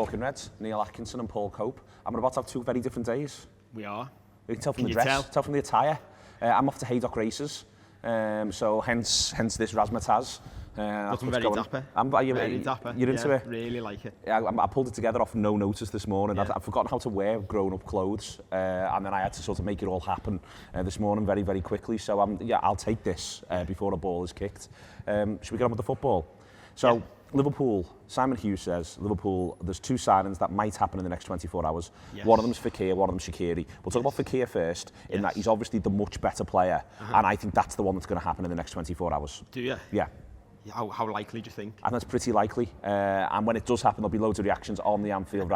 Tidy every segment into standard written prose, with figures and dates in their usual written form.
Talking Reds, Neil Atkinson and Paul Cope. And we're about to have 2 very different days. We are. You can tell from the dress, tell from the attire. I'm off to Haydock Races, so hence this razzmatazz. Looking very dapper. Very dapper. You're into it? Really like it. Yeah, I pulled it together off no notice this morning. Yeah. I've forgotten how to wear grown-up clothes, and then I had to sort of make it all happen this morning very, very quickly. So I'll take this before the ball is kicked. Should we get on with the football? So. Yeah. Liverpool, Simon Hughes says, Liverpool, there's 2 signings that might happen in the next 24 hours. Yes. One of them's Fekir, one of them's Shaqiri. We'll talk about Fekir first, in that he's obviously the much better player, and I think that's the one that's going to happen in the next 24 hours. Do you? Yeah. How likely do you think? And that's pretty likely. And when it does happen, there'll be loads of reactions on the Anfield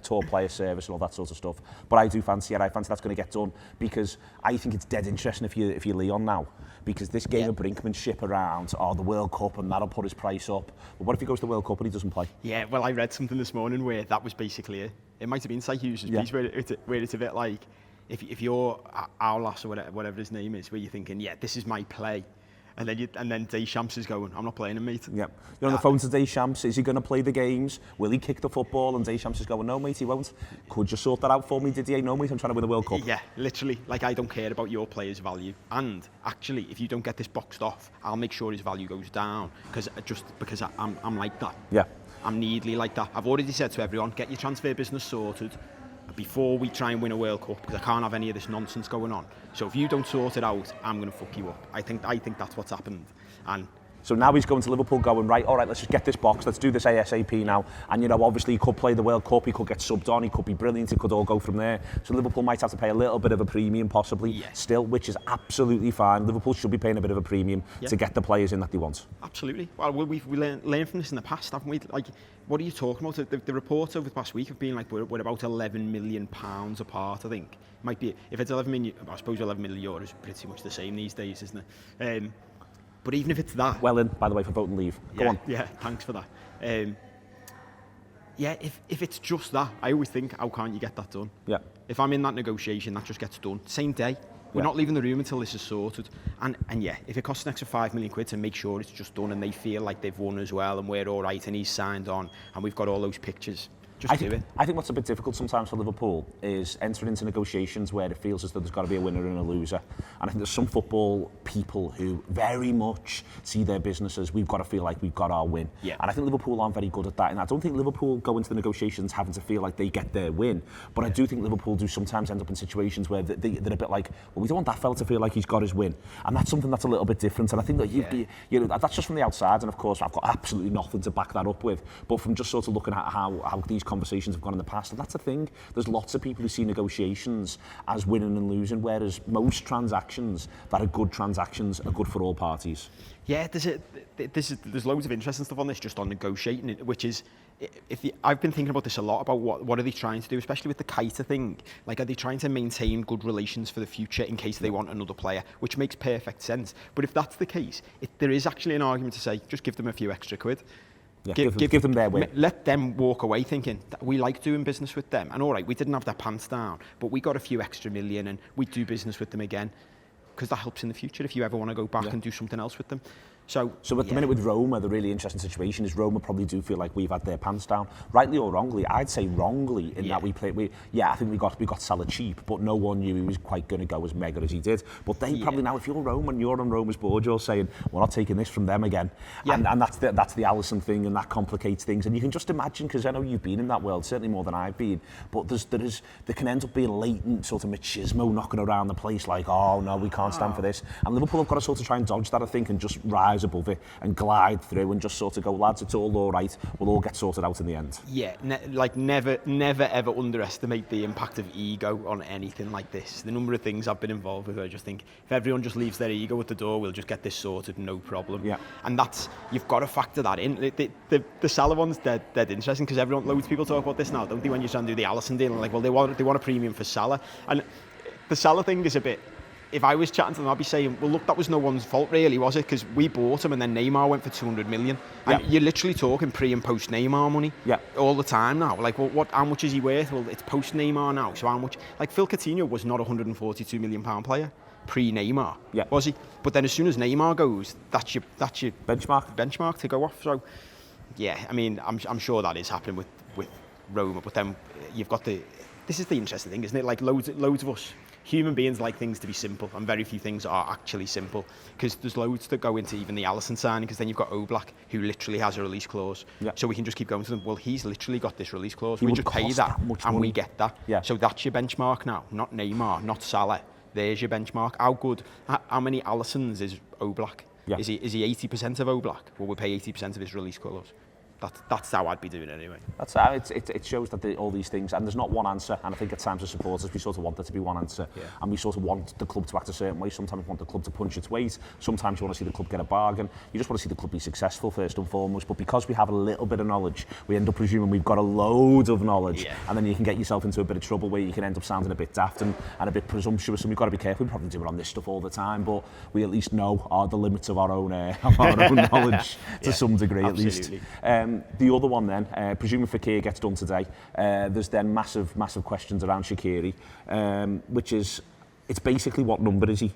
tour player service and all that sort of stuff. But I do fancy it. I fancy that's going to get done because I think it's dead interesting if you're Leon now. Because this game of brinkmanship around, the World Cup, and that'll put his price up. But what if he goes to the World Cup and he doesn't play? Yeah, well, I read something this morning where that was basically it. It might have been Simon Hughes' piece where it's a bit like, if you're Aulas or whatever his name is, where you're thinking, yeah, this is my play. And then Deschamps is going, I'm not playing him, mate. Yeah. You're on the phone to Deschamps. Is he going to play the games? Will he kick the football? And Deschamps is going, no, mate, he won't. Could you sort that out for me, Didier? No, mate, I'm trying to win the World Cup. Yeah, literally. Like, I don't care about your player's value. And actually, if you don't get this boxed off, I'll make sure his value goes down. Because I'm like that. Yeah. I'm needly like that. I've already said to everyone, get your transfer business sorted before we try and win a World Cup, because I can't have any of this nonsense going on. So if you don't sort it out, I'm going to fuck you up. I think that's what's happened. And so now he's going to Liverpool going, right, all right, let's just get this box, let's do this ASAP now. And, obviously he could play the World Cup, he could get subbed on, he could be brilliant, it could all go from there. So Liverpool might have to pay a little bit of a premium possibly still, which is absolutely fine. Liverpool should be paying a bit of a premium to get the players in that they want. Absolutely. Well, we've learned from this in the past, haven't we? Like, what are you talking about? The reports over the past week have been like, we're about £11 million apart, I think. Might be, if it's 11 million, I suppose 11 million euros is pretty much the same these days, isn't it? But even if it's that... Well in, by the way, for vote and leave. Go on. Yeah, thanks for that. If it's just that, I always think, how can't you get that done? Yeah. If I'm in that negotiation, that just gets done. Same day. We're not leaving the room until this is sorted. And if it costs an extra £5 million to make sure it's just done and they feel like they've won as well and we're all right and he's signed on and we've got all those pictures... I think what's a bit difficult sometimes for Liverpool is entering into negotiations where it feels as though there's got to be a winner and a loser. And I think there's some football people who very much see their business as we've got to feel like we've got our win. Yeah. And I think Liverpool aren't very good at that. And I don't think Liverpool go into the negotiations having to feel like they get their win. But I do think Liverpool do sometimes end up in situations where they're a bit like, well, we don't want that fella to feel like he's got his win. And that's something that's a little bit different. And I think that that's just from the outside. And of course, I've got absolutely nothing to back that up with. But from just sort of looking at how these conversations have gone in the past, and that's the thing. There's lots of people who see negotiations as winning and losing, whereas most transactions that are good transactions are good for all parties. Yeah, there's loads of interesting stuff on this, just on negotiating, which is, I've been thinking about this a lot, about what are they trying to do, especially with the Keita thing. Like, are they trying to maintain good relations for the future in case they want another player, which makes perfect sense. But if that's the case, there is actually an argument to say, just give them a few extra quid. Yeah, give them their win. Let them walk away thinking that we like doing business with them. And all right, we didn't have their pants down, but we got a few extra million and we do business with them again, because that helps in the future if you ever want to go back and do something else with them. So at the minute with Roma, the really interesting situation is Roma probably do feel like we've had their pants down, rightly or wrongly. I'd say wrongly in that I think we got Salah cheap, but no one knew he was quite going to go as mega as he did. But they probably now, if you're Roma and you're on Roma's board, you're saying we're not taking this from them again, and that's the Alisson thing, and that complicates things. And you can just imagine, because I know you've been in that world certainly more than I've been, but there can end up being latent sort of machismo knocking around the place, like, oh no, we can't stand for this. And Liverpool have got to sort of try and dodge that, I think, and just rise above it and glide through and just sort of go, lads, it's all right, we'll all get sorted out in the end. Yeah, never ever underestimate the impact of ego on anything like this. The number of things I've been involved with, I just think, if everyone just leaves their ego at the door, we'll just get this sorted, no problem. Yeah. And you've got to factor that in. The Salah one's dead interesting, because loads of people talk about this now, don't they, when you're trying to do the Alisson deal, and like, well, they want a premium for Salah. And the Salah thing is a bit... If I was chatting to them, I'd be saying, well, look, that was no one's fault, really, was it? Because we bought him and then Neymar went for 200 million. And you're literally talking pre and post Neymar money all the time now. Like, well, how much is he worth? Well, it's post Neymar now, so how much? Like, Phil Coutinho was not a £142 million player pre-Neymar, was he? But then as soon as Neymar goes, that's your benchmark to go off. So, yeah, I mean, I'm sure that is happening with with Roma, but then you've got this is the interesting thing, isn't it? Like loads of us human beings like things to be simple, and very few things are actually simple, because there's loads that go into even the Alisson signing, because then you've got Oblak, who literally has a release clause. Yeah. So we can just keep going to them. Well, he's literally got this release clause. We just pay that and we get that. Yeah. So that's your benchmark now, not Neymar, not Salah. There's your benchmark. How many Alissons is Oblak? Yeah. Is he 80% of Oblak? Well, we pay 80% of his release clause. That's how I'd be doing it anyway. That's how it shows that all these things, and there's not one answer, and I think at times as supporters we sort of want there to be one answer, and we sort of want the club to act a certain way. Sometimes we want the club to punch its weight, sometimes you want to see the club get a bargain, you just want to see the club be successful first and foremost, but because we have a little bit of knowledge, we end up presuming we've got a load of knowledge, and then you can get yourself into a bit of trouble where you can end up sounding a bit daft and a bit presumptuous, and we've got to be careful. We probably do it on this stuff all the time, but we at least know the limits of our own knowledge to some degree, absolutely. At least. The other one then, presuming Fekir gets done today, there's then massive questions around Shaqiri, which is, it's basically what number is he?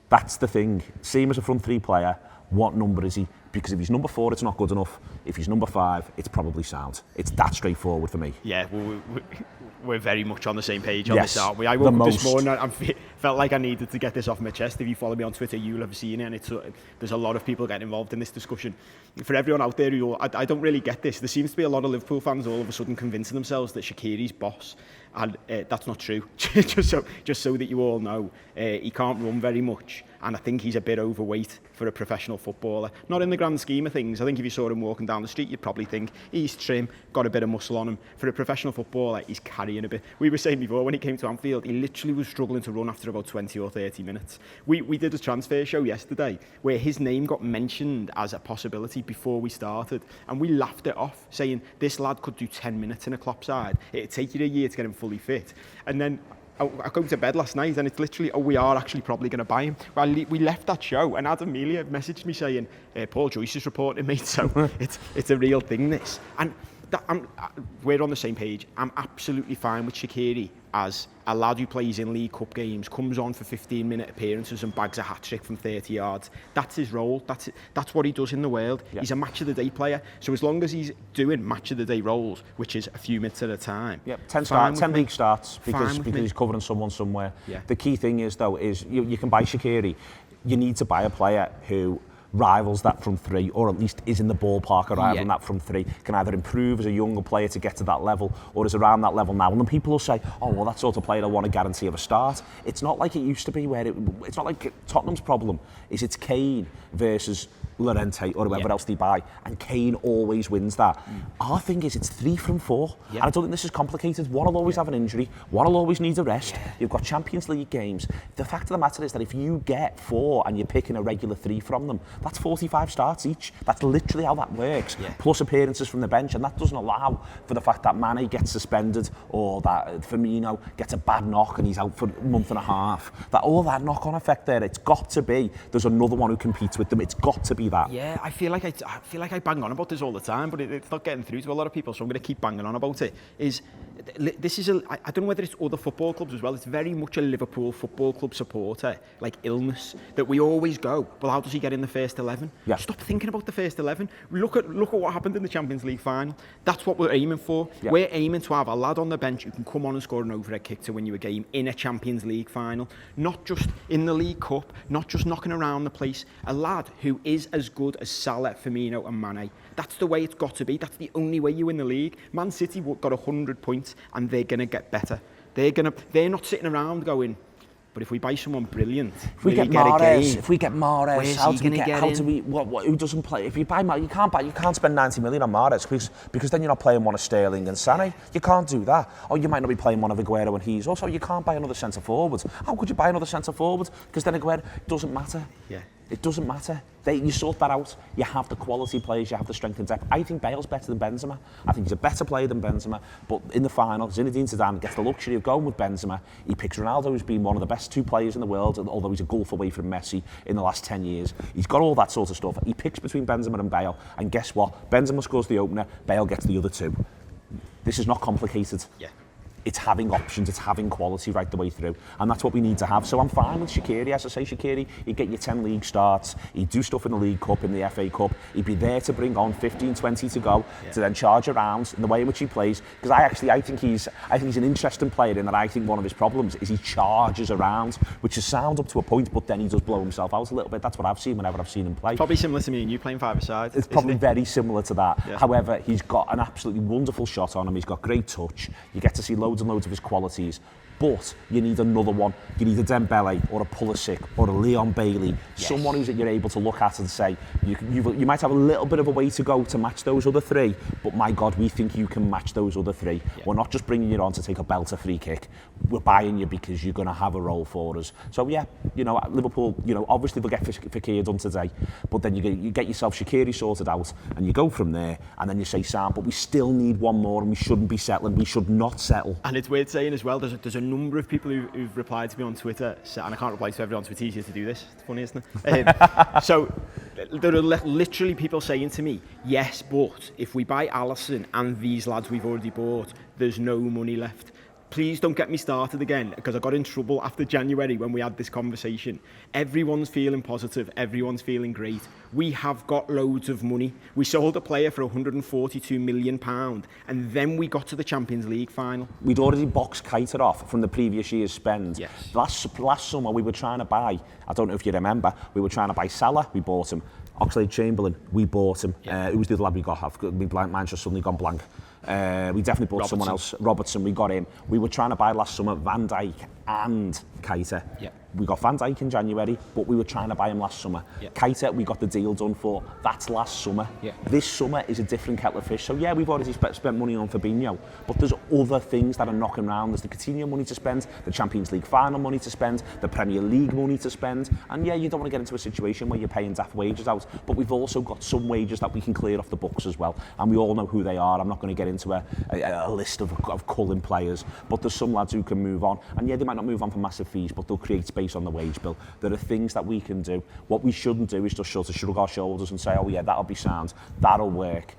That's the thing. Same as a front three player, what number is he? Because if he's number 4, it's not good enough. If he's number 5, it's probably sound. It's that straightforward for me. Yeah, well, we're very much on the same page on this, aren't we? I woke up this morning and I felt like I needed to get this off my chest. If you follow me on Twitter, you'll have seen it, and there's a lot of people getting involved in this discussion. For everyone out there I don't really get this. There seems to be a lot of Liverpool fans all of a sudden convincing themselves that Shaqiri's boss, and that's not true. just so that you all know, he can't run very much, and I think he's a bit overweight for a professional footballer. Not in the grand scheme of things. I think if you saw him walking down the street, you'd probably think he's trim, got a bit of muscle on him. For a professional footballer, he's carrying a bit. We were saying before, when he came to Anfield, he literally was struggling to run after about 20 or 30 minutes. We did a transfer show yesterday where his name got mentioned as a possibility before we started, and we laughed it off, saying this lad could do 10 minutes in a Klopp side. It'd take you a year to get him fully fit. And then I go to bed last night and it's literally, we are actually probably going to buy him. Well, we left that show and Adam Melia messaged me saying, Paul Joyce is reporting me, so it's a real thing, this. And we're on the same page. I'm absolutely fine with Shaqiri as a lad who plays in League Cup games, comes on for 15-minute appearances and bags a hat-trick from 30 yards. That's his role. That's what he does in the world. Yeah. He's a match-of-the-day player. So as long as he's doing match-of-the-day roles, which is a few minutes at a time. Yeah, 10 league starts because he's covering someone somewhere. Yeah. The key thing is, though, is you can buy Shaqiri. You need to buy a player who rivals that front three, or at least is in the ballpark of rivaling that front three, can either improve as a younger player to get to that level, or is around that level now. And then people will say, oh, well, that sort of player I want a guarantee of a start. It's not like it used to be, where it's not like Tottenham's problem is it's Kane versus Llorente or whoever else they buy, and Kane always wins that. Our thing is it's 3 from 4, and I don't think this is complicated. One will always have an injury, one will always need a rest. You've got Champions League games. The fact of the matter is that if you get 4 and you're picking a regular 3 from them, that's 45 starts each. That's literally how that works, plus appearances from the bench, and that doesn't allow for the fact that Mane gets suspended, or that Firmino gets a bad knock and he's out for a month and a half. That all that knock-on effect there, it's got to be, there's another one who competes with them. It's got to be that. Yeah, I feel like I bang on about this all the time, but it's not getting through to a lot of people, so I'm going to keep banging on about it. This is I don't know whether it's other football clubs as well. It's very much a Liverpool Football Club supporter, like illness, that we always go, well, how does he get in the first 11? Yeah. Stop thinking about the first 11. Look at what happened in the Champions League final. That's what we're aiming for. Yeah. We're aiming to have a lad on the bench who can come on and score an overhead kick to win you a game in a Champions League final, not just in the League Cup, not just knocking around the place. A lad who is as good as Salah, Firmino and Mane. That's the way it's got to be. That's the only way you win the league. Man City got 100 points and they're going to get better. They're not sitting around going, but if we buy someone brilliant, if we get Mahrez, who doesn't play? If you buy Mahrez, you can't spend 90 million on Mahrez because then you're not playing one of Sterling and Sané. You can't do that. Or you might not be playing one of Aguero and he's also. You can't buy another centre forward. How could you buy another centre forward? Because then Aguero doesn't matter. Yeah. It doesn't matter. You sort that out. You have the quality players, you have the strength and depth. I think Bale's better than Benzema. I think he's a better player than Benzema. But in the final, Zinedine Zidane gets the luxury of going with Benzema. He picks Ronaldo, who's been one of the best 2 players in the world, although he's a gulf away from Messi in the last 10 years. He's got all that sort of stuff. He picks between Benzema and Bale. And guess what? Benzema scores the opener, Bale gets the other 2. This is not complicated. Yeah. it's having options, it's having quality right the way through, and that's what we need to have. So I'm fine with Shaqiri. As I say, Shaqiri, he'd get you 10 league starts, he'd do stuff in the League Cup, in the FA Cup, he'd be there to bring on 15, 20 to go, to then charge around in the way in which he plays, because I think he's an interesting player in that I think one of his problems is he charges around, which is sound up to a point, but then he does blow himself out a little bit. That's what I've seen whenever I've seen him play. Probably similar to me and you playing five-a-side. It's probably very similar to that. Yeah. However, he's got an absolutely wonderful shot on him, he's got great touch, you get to see loads and loads of his qualities, but you need another one. You need a Dembele or a Pulisic or a Leon Bailey, someone who's that you're able to look at and say, you might have a little bit of a way to go to match those other three, but my God, we think you can match those other three. Yeah. We're not just bringing you on to take a belter free kick. We're buying you because you're going to have a role for us. So yeah, Liverpool, obviously they'll get Fekir done today, but then you get yourself Shaqiri sorted out, and you go from there, and then you say, Sam, but we still need one more, and we shouldn't be settling. We should not settle. And it's weird saying as well, there's a number of people who've replied to me on Twitter, and I can't reply to everyone, so it's easier to do this. It's funny, isn't it? So there are literally people saying to me, yes, but if we buy Alisson and these lads we've already bought, there's no money left. Please don't get me started again, because I got in trouble after January when we had this conversation. Everyone's feeling positive, everyone's feeling great. We have got loads of money. We sold a player for £142 million, and then we got to the Champions League final. We'd already boxed Keita off from the previous year's spend. Yes. Last summer we were trying to buy, I don't know if you remember, we were trying to buy Salah, we bought him. Oxlade-Chamberlain, we bought him. Yeah. Who was the other lad we got? Mine's just suddenly gone blank. We definitely bought someone else. Robertson, we got him. We were trying to buy last summer Van Dijk and Keita. Yeah. We got Van Dijk in January, but we were trying to buy him last summer. Yeah. Keita, we got the deal done for. That's last summer. Yeah. This summer is a different kettle of fish. So yeah, we've already spent money on Fabinho, but there's other things that are knocking around. There's the Coutinho money to spend, the Champions League final money to spend, the Premier League money to spend, and yeah, you don't want to get into a situation where you're paying daft wages out, but we've also got some wages that we can clear off the books as well, and we all know who they are. I'm not going to get into a list of culling players, but there's some lads who can move on, and yeah, they might not move on for massive fees, but they'll create space on the wage bill. There are things that we can do. What we shouldn't do is just sort of shrug our shoulders and say, oh yeah, that'll be sound, that'll work.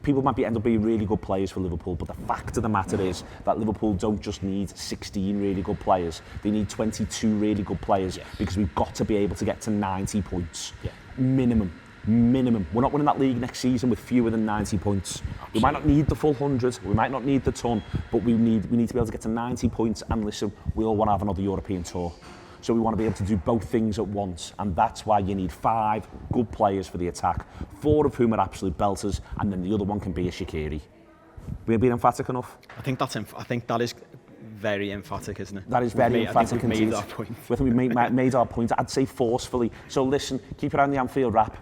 People might end up being really good players for Liverpool, but the fact of the matter is that Liverpool don't just need 16 really good players. They need 22 really good players, because we've got to be able to get to 90 points. Minimum. We're not winning that league next season with fewer than 90 points. Absolutely. We might not need the full 100, we might not need the ton, but we need to be able to get to 90 points, and listen, we all want to have another European tour. So we want to be able to do both things at once, and that's why you need 5 good players for the attack, 4 of whom are absolute belters, and then the other one can be a Shaqiri. We've been emphatic enough? I think that is very emphatic, isn't it? That is very emphatic indeed. I think we've made our point. I think we've made our point, I'd say forcefully. So listen, keep your eye on the Anfield wrap.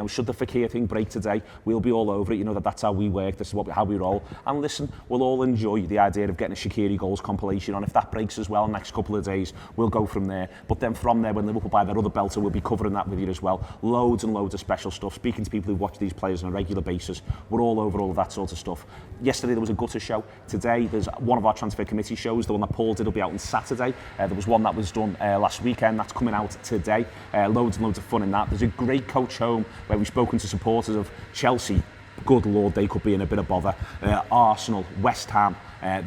Should the Fekir thing break today, we'll be all over it. That's how we work, this is how we roll. And listen, we'll all enjoy the idea of getting a Shaqiri goals compilation on. If that breaks as well in the next couple of days, we'll go from there. But then from there, when Liverpool buy their other belter, we'll be covering that with you as well. Loads and loads of special stuff, speaking to people who watch these players on a regular basis. We're all over all of that sort of stuff. Yesterday there was a gutter show. Today there's one of our transfer committee shows, the one that Paul did will be out on Saturday. There was one that was done last weekend, that's coming out today. Loads and loads of fun in that. There's a great coach home where we've spoken to supporters of Chelsea. Good Lord, they could be in a bit of bother. Arsenal, West Ham,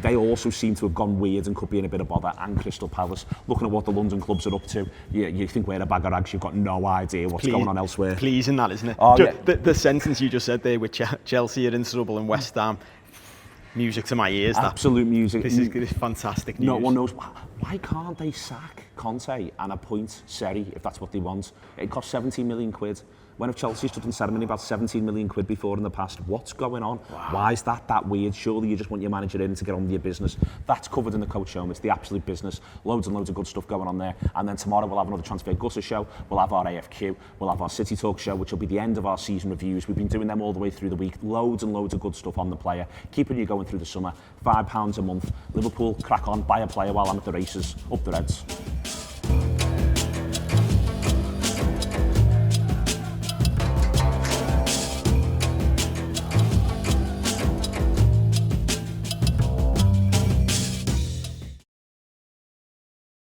they also seem to have gone weird and could be in a bit of bother. And Crystal Palace, looking at what the London clubs are up to, you think we're a bag of rags, you've got no idea what's going on elsewhere. Pleasing that, isn't it? Oh, the sentence you just said there with Chelsea are in trouble and West Ham, music to my ears. Absolute music. This is fantastic news. No one knows. Why can't they sack Conte and appoint Seri if that's what they want? It costs 17 million quid. When have Chelsea stood in ceremony about 17 million quid before in the past? What's going on? Wow. Why is that weird? Surely you just want your manager in to get on with your business. That's covered in the coach home. It's the absolute business. Loads and loads of good stuff going on there. And then tomorrow we'll have another Transfer Gutter show. We'll have our AFQ. We'll have our City Talk show, which will be the end of our season reviews. We've been doing them all the way through the week. Loads and loads of good stuff on the player. Keeping you going through the summer. £5 a month. Liverpool, crack on, buy a player while I'm at the races. Up the Reds.